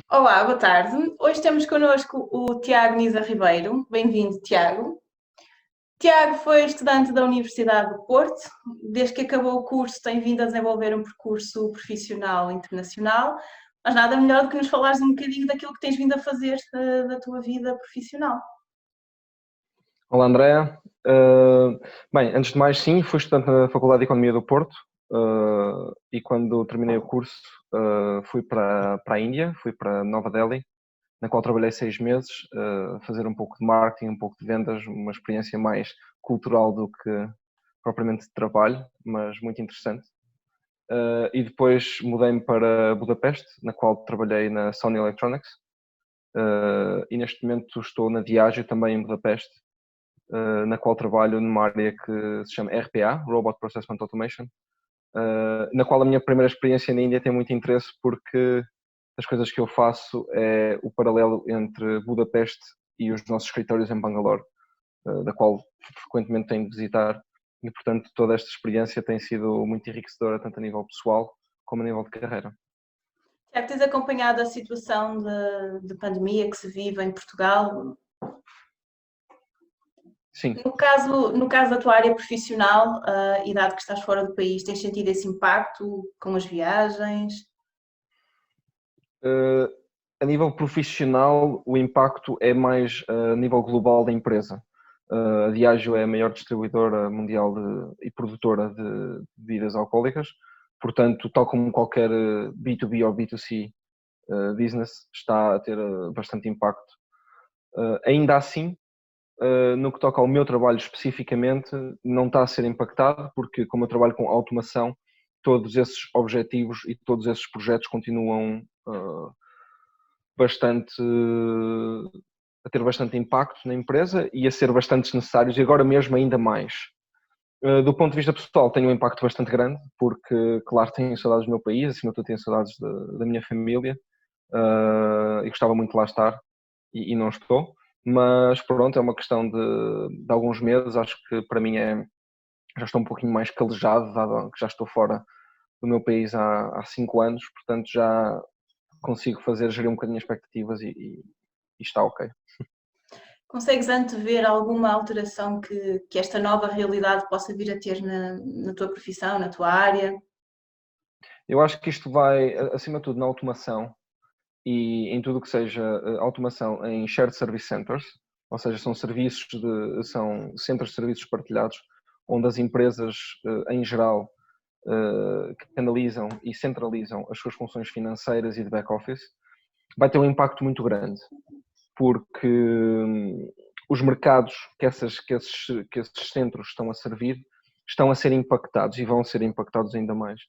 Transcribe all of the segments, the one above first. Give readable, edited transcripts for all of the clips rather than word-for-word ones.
Olá, boa tarde. Hoje temos connosco o Tiago Nisa Ribeiro. Bem-vindo, Tiago. Tiago foi estudante da Universidade do Porto. Desde que acabou o curso, tem vindo a desenvolver um percurso profissional internacional. Mas nada melhor do que nos falares um bocadinho daquilo que tens vindo a fazer da tua vida profissional. Olá, Andréa. Bem, antes de mais, sim, fui estudante na Faculdade de Economia do Porto e quando terminei o curso fui para a Índia, fui para Nova Delhi, na qual trabalhei 6 meses, a fazer um pouco de marketing, um pouco de vendas, uma experiência mais cultural do que propriamente de trabalho, mas muito interessante. E depois mudei-me para Budapeste, na qual trabalhei na Sony Electronics, e neste momento estou na Diageo também em Budapeste, na qual trabalho numa área que se chama RPA, Robot Process Automation, na qual a minha primeira experiência na Índia tem muito interesse porque das coisas que eu faço é o paralelo entre Budapeste e os nossos escritórios em Bangalore, da qual frequentemente tenho de visitar, e portanto toda esta experiência tem sido muito enriquecedora, tanto a nível pessoal como a nível de carreira. Tiago, tens acompanhado a situação de pandemia que se vive em Portugal? Sim. No caso da tua área profissional, e dado que estás fora do país, tens sentido esse impacto com as viagens? A nível profissional, o impacto é mais a nível global da empresa. A Diageo é a maior distribuidora mundial e produtora de bebidas alcoólicas, portanto, tal como qualquer B2B ou B2C business, está a ter bastante impacto. Ainda assim, no que toca ao meu trabalho especificamente, não está a ser impactado, porque como eu trabalho com automação, todos esses objetivos e todos esses projetos continuam a ter bastante impacto na empresa e a ser bastante necessários, e agora mesmo ainda mais. Do ponto de vista pessoal, tenho um impacto bastante grande, porque, claro, tenho saudades do meu país, acima de tudo tenho saudades da minha família, e gostava muito de lá estar, e não estou. Mas pronto, é uma questão de alguns meses. Acho que para mim já estou um pouquinho mais calejado, dado que já estou fora do meu país há 5 anos, portanto já consigo gerir um bocadinho as expectativas e está ok. Consegues antever alguma alteração que esta nova realidade possa vir a ter na tua profissão, na tua área? Eu acho que isto vai, acima de tudo, na automação e em tudo o que seja automação em shared service centers, ou seja, são são centros de serviços partilhados, onde as empresas, em geral, que canalizam e centralizam as suas funções financeiras e de back-office, vai ter um impacto muito grande, porque os mercados que esses centros estão a servir estão a ser impactados e vão ser impactados ainda mais.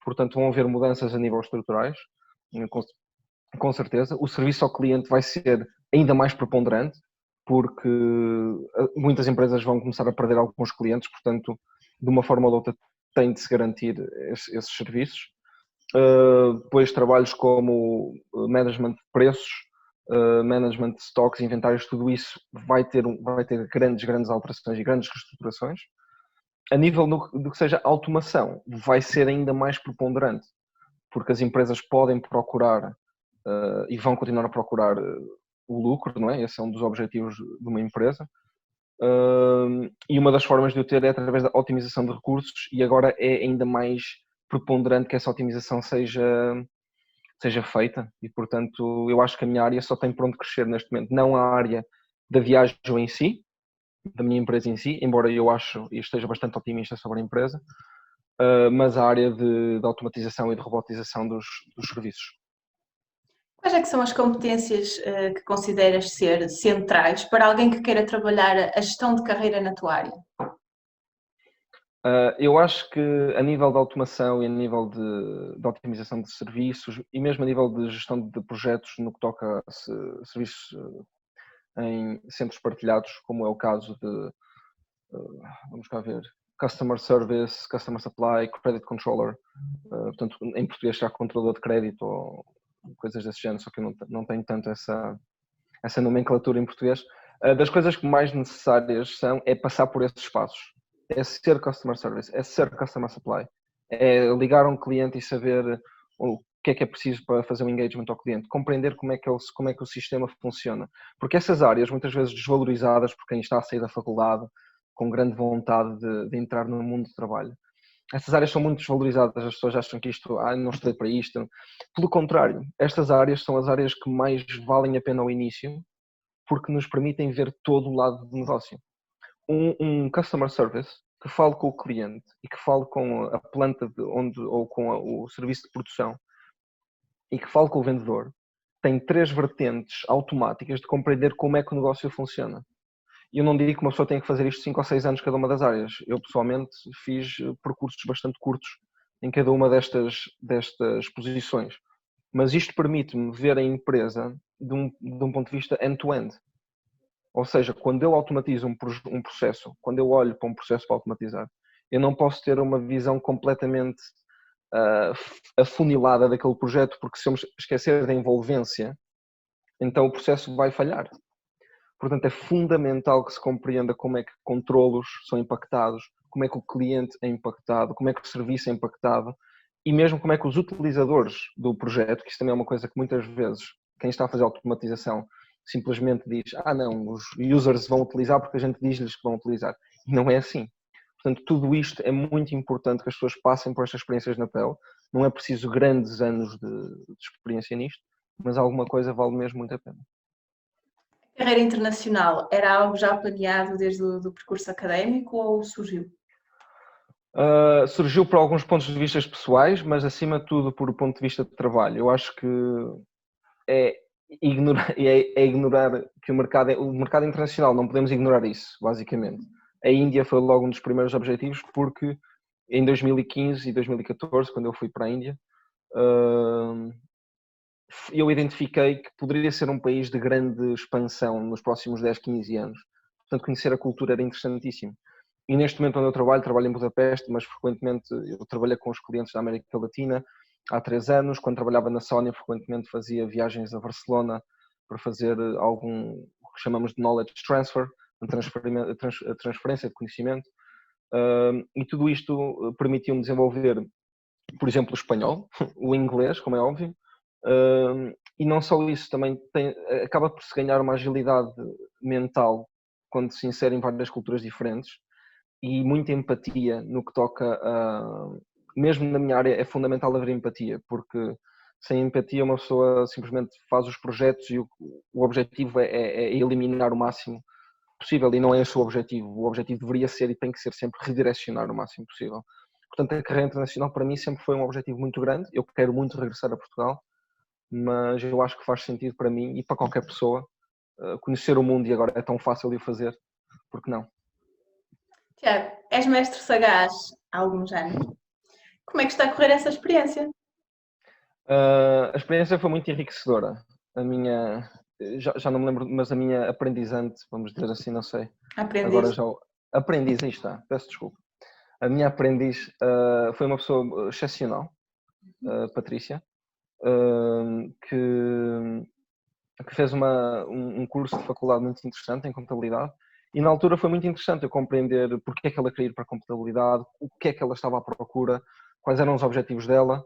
Portanto, vão haver mudanças a nível estruturais, com certeza. O serviço ao cliente vai ser ainda mais preponderante, porque muitas empresas vão começar a perder alguns clientes, portanto, de uma forma ou de outra, tem de se garantir esses serviços. Depois, trabalhos como management de preços, management de stocks, inventários, tudo isso vai ter grandes alterações e grandes reestruturações. A nível do que seja automação, vai ser ainda mais preponderante, porque as empresas podem procurar e vão continuar a procurar o lucro, não é? Esse é um dos objetivos de uma empresa. E uma das formas de o ter é através da otimização de recursos, e agora é ainda mais preponderante que essa otimização seja feita, e portanto eu acho que a minha área só tem por onde crescer neste momento, não a área da viagem em si, da minha empresa em si, embora eu acho e esteja bastante otimista sobre a empresa, mas a área de automatização e de robotização dos serviços. Quais é que são as competências que consideras ser centrais para alguém que queira trabalhar a gestão de carreira na tua área? Eu acho que a nível de automação e a nível de otimização de serviços e mesmo a nível de gestão de projetos no que toca a serviços em centros partilhados, como é o caso de, vamos cá ver, Customer Service, Customer Supply, Credit Controller, portanto em português já controlador de crédito ou coisas desse género, só que eu não tenho tanto essa nomenclatura em português. Das coisas que mais necessárias é passar por esses passos. É ser Customer Service, é ser Customer Supply, é ligar a um cliente e saber que é preciso para fazer um engagement ao cliente, compreender como é que o sistema funciona. Porque essas áreas, muitas vezes desvalorizadas por quem está a sair da faculdade, com grande vontade de entrar no mundo do trabalho, essas áreas são muito desvalorizadas, as pessoas acham que isto, não estudei para isto. Pelo contrário, estas áreas são as áreas que mais valem a pena ao início, porque nos permitem ver todo o lado do negócio. Um customer service que fale com o cliente e que fale com a planta ou com o serviço de produção e que fale com o vendedor, tem 3 vertentes automáticas de compreender como é que o negócio funciona. E eu não digo que uma pessoa tenha que fazer isto 5 ou 6 anos cada uma das áreas. Eu, pessoalmente, fiz percursos bastante curtos em cada uma destas posições. Mas isto permite-me ver a empresa de um ponto de vista end-to-end. Ou seja, quando eu automatizo um processo, quando eu olho para um processo para automatizar, eu não posso ter uma visão completamente afunilada daquele projeto, porque se eu me esquecer da envolvência, então o processo vai falhar. Portanto, é fundamental que se compreenda como é que controlos são impactados, como é que o cliente é impactado, como é que o serviço é impactado e mesmo como é que os utilizadores do projeto, que isso também é uma coisa que muitas vezes quem está a fazer automatização simplesmente diz, não, os users vão utilizar porque a gente diz-lhes que vão utilizar. E não é assim. Portanto, tudo isto é muito importante que as pessoas passem por estas experiências na pele. Não é preciso grandes anos de experiência nisto, mas alguma coisa vale mesmo muito a pena. Carreira internacional era algo já planeado desde o do percurso académico ou surgiu? Surgiu por alguns pontos de vista pessoais, mas acima de tudo por ponto de vista de trabalho. Eu acho que é ignorar que o mercado internacional, não podemos ignorar isso, basicamente. A Índia foi logo um dos primeiros objetivos, porque em 2015 e 2014, quando eu fui para a Índia, eu identifiquei que poderia ser um país de grande expansão nos próximos 10, 15 anos. Portanto, conhecer a cultura era interessantíssimo. E neste momento onde eu trabalho em Budapeste, mas frequentemente eu trabalho com os clientes da América Latina há 3 anos. Quando trabalhava na Sony, frequentemente fazia viagens a Barcelona para fazer algum, o que chamamos de knowledge transfer, a transferência de conhecimento. E tudo isto permitiu-me desenvolver, por exemplo, o espanhol, o inglês, como é óbvio, e não só isso, também acaba por se ganhar uma agilidade mental quando se insere em várias culturas diferentes e muita empatia no que toca a... Mesmo na minha área é fundamental haver empatia, porque sem empatia uma pessoa simplesmente faz os projetos e o objetivo é eliminar o máximo possível e não é esse o objetivo. O objetivo deveria ser e tem que ser sempre redirecionar o máximo possível. Portanto, a carreira internacional para mim sempre foi um objetivo muito grande. Eu quero muito regressar a Portugal, mas eu acho que faz sentido para mim e para qualquer pessoa conhecer o mundo e agora é tão fácil de o fazer, porque não? Tiago, és mestre sagaz há alguns anos. Como é que está a correr essa experiência? A experiência foi muito enriquecedora. A minha, já não me lembro, mas a minha aprendizante, vamos dizer assim, não sei. Agora Aprendiz. já aprendiz, aí está, peço desculpa. A minha aprendiz foi uma pessoa excepcional, Patrícia, que fez um curso de faculdade muito interessante em contabilidade e na altura foi muito interessante eu compreender porque é que ela queria ir para a contabilidade, o que é que ela estava à procura, quais eram os objetivos dela.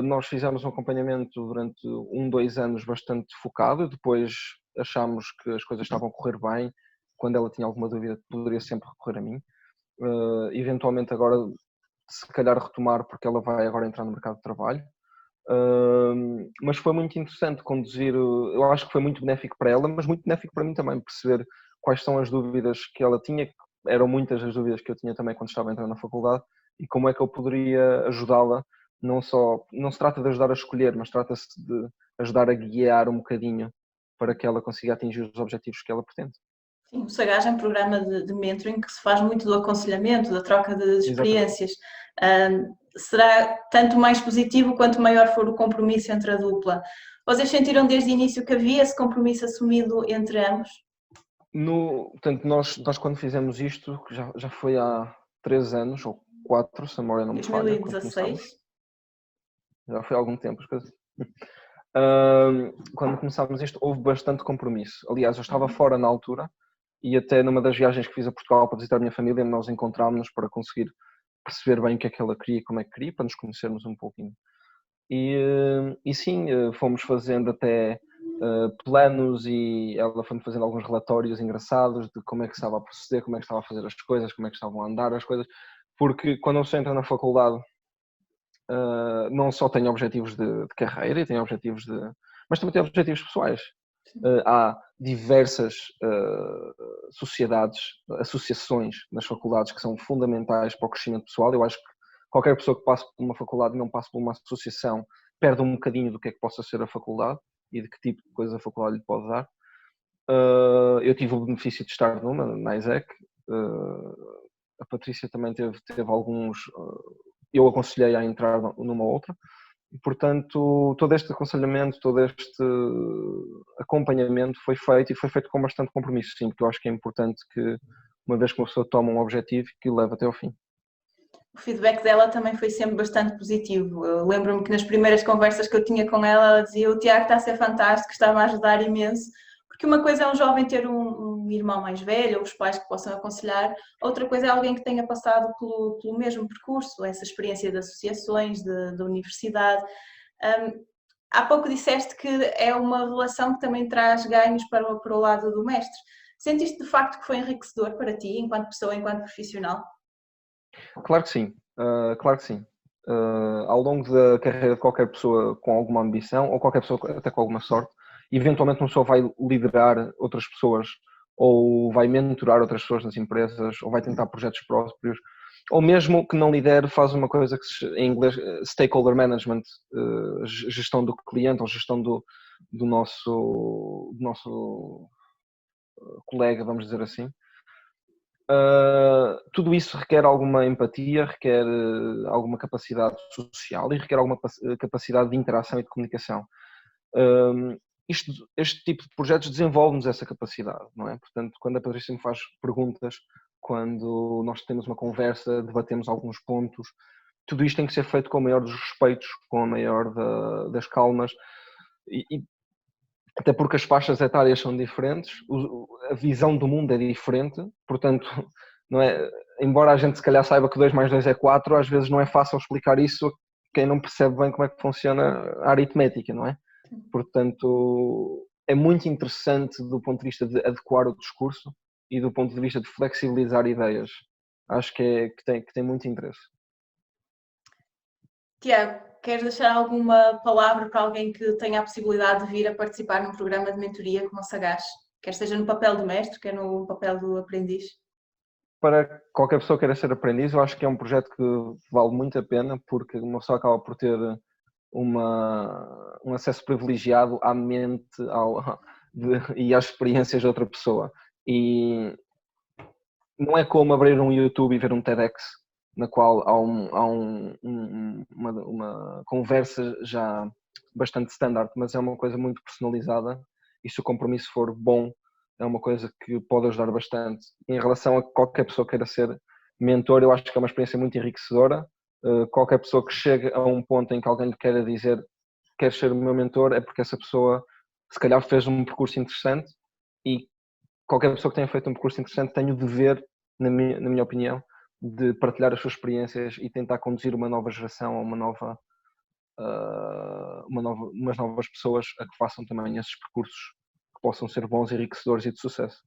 Nós fizemos um acompanhamento durante 1, 2 anos bastante focado, depois achámos que as coisas estavam a correr bem, quando ela tinha alguma dúvida poderia sempre recorrer a mim. Eventualmente agora se calhar retomar porque ela vai agora entrar no mercado de trabalho. Mas foi muito interessante conduzir, eu acho que foi muito benéfico para ela, mas muito benéfico para mim também, perceber quais são as dúvidas que ela tinha, que eram muitas as dúvidas que eu tinha também quando estava entrando na faculdade, e como é que eu poderia ajudá-la, não se trata de ajudar a escolher, mas trata-se de ajudar a guiar um bocadinho para que ela consiga atingir os objetivos que ela pretende. Sim, o Sagaz é um programa de mentoring que se faz muito do aconselhamento, da troca de Exatamente. experiências. Será tanto mais positivo quanto maior for o compromisso entre a dupla. Vocês sentiram desde o início que havia esse compromisso assumido entre ambos? Portanto, nós quando fizemos isto, que já foi há 3 anos, ou 4, se a memória não me falha, quando começámos. 2016? Já foi há algum tempo. Quando começámos isto, houve bastante compromisso. Aliás, eu estava fora na altura e até numa das viagens que fiz a Portugal para visitar a minha família, nós encontrámos-nos para conseguir perceber bem o que é que ela queria e como é que queria, para nos conhecermos um pouquinho. E sim, fomos fazendo até planos e ela foi-me fazendo alguns relatórios engraçados de como é que estava a proceder, como é que estava a fazer as coisas, como é que estavam a andar as coisas, porque quando você entra na faculdade não só tem objetivos de carreira, tem objetivos mas também tem objetivos pessoais. Há diversas sociedades, associações nas faculdades que são fundamentais para o crescimento pessoal. Eu acho que qualquer pessoa que passe por uma faculdade e não passe por uma associação perde um bocadinho do que é que possa ser a faculdade e de que tipo de coisa a faculdade lhe pode dar. Eu tive o benefício de estar na ISEC. A Patrícia também teve alguns. Eu aconselhei a entrar numa outra. E, portanto, todo este aconselhamento, todo este acompanhamento foi feito e foi feito com bastante compromisso, sim, porque eu acho que é importante que, uma vez que uma pessoa toma um objetivo, que o leve até ao fim. O feedback dela também foi sempre bastante positivo. Eu lembro-me que nas primeiras conversas que eu tinha com ela, ela dizia: o Tiago está a ser fantástico, está-me a ajudar imenso. Porque uma coisa é um jovem ter um irmão mais velho, ou os pais que possam aconselhar, outra coisa é alguém que tenha passado pelo mesmo percurso, essa experiência de associações, de universidade. Há pouco disseste que é uma relação que também traz ganhos para o lado do mestre. Sentiste de facto que foi enriquecedor para ti, enquanto pessoa, enquanto profissional? Claro que sim, claro que sim. Ao longo da carreira de qualquer pessoa com alguma ambição, ou qualquer pessoa até com alguma sorte, eventualmente uma pessoa vai liderar outras pessoas, ou vai mentorar outras pessoas nas empresas, ou vai tentar projetos próprios, ou mesmo que não lidere, faz uma coisa que em inglês stakeholder management, gestão do cliente ou gestão do nosso colega, vamos dizer assim. Tudo isso requer alguma empatia, requer alguma capacidade social e requer alguma capacidade de interação e de comunicação. Este tipo de projetos desenvolve-nos essa capacidade, não é? Portanto, quando a Patrícia me faz perguntas, quando nós temos uma conversa, debatemos alguns pontos, tudo isto tem que ser feito com o maior dos respeitos, com a maior das calmas, e até porque as faixas etárias são diferentes, a visão do mundo é diferente, portanto, não é, embora a gente se calhar saiba que 2 mais 2 é 4, às vezes não é fácil explicar isso a quem não percebe bem como é que funciona a aritmética, não é? Portanto, é muito interessante do ponto de vista de adequar o discurso e do ponto de vista de flexibilizar ideias. Acho que tem muito interesse. Tiago, queres deixar alguma palavra para alguém que tenha a possibilidade de vir a participar num programa de mentoria como o Sagaz? Quer seja no papel do mestre, quer no papel do aprendiz? Para qualquer pessoa que queira ser aprendiz, eu acho que é um projeto que vale muito a pena, porque uma pessoa acaba por ter um acesso privilegiado à mente e às experiências de outra pessoa. E não é como abrir um YouTube e ver um TEDx, na qual há uma conversa já bastante standard, mas é uma coisa muito personalizada e se o compromisso for bom, é uma coisa que pode ajudar bastante. Em relação a qualquer pessoa que queira ser mentor, eu acho que é uma experiência muito enriquecedora. Qualquer pessoa que chegue a um ponto em que alguém lhe queira dizer quer ser o meu mentor, é porque essa pessoa se calhar fez um percurso interessante e qualquer pessoa que tenha feito um percurso interessante tem o dever, na minha opinião, de partilhar as suas experiências e tentar conduzir uma nova geração, umas novas pessoas a que façam também esses percursos que possam ser bons, enriquecedores e de sucesso.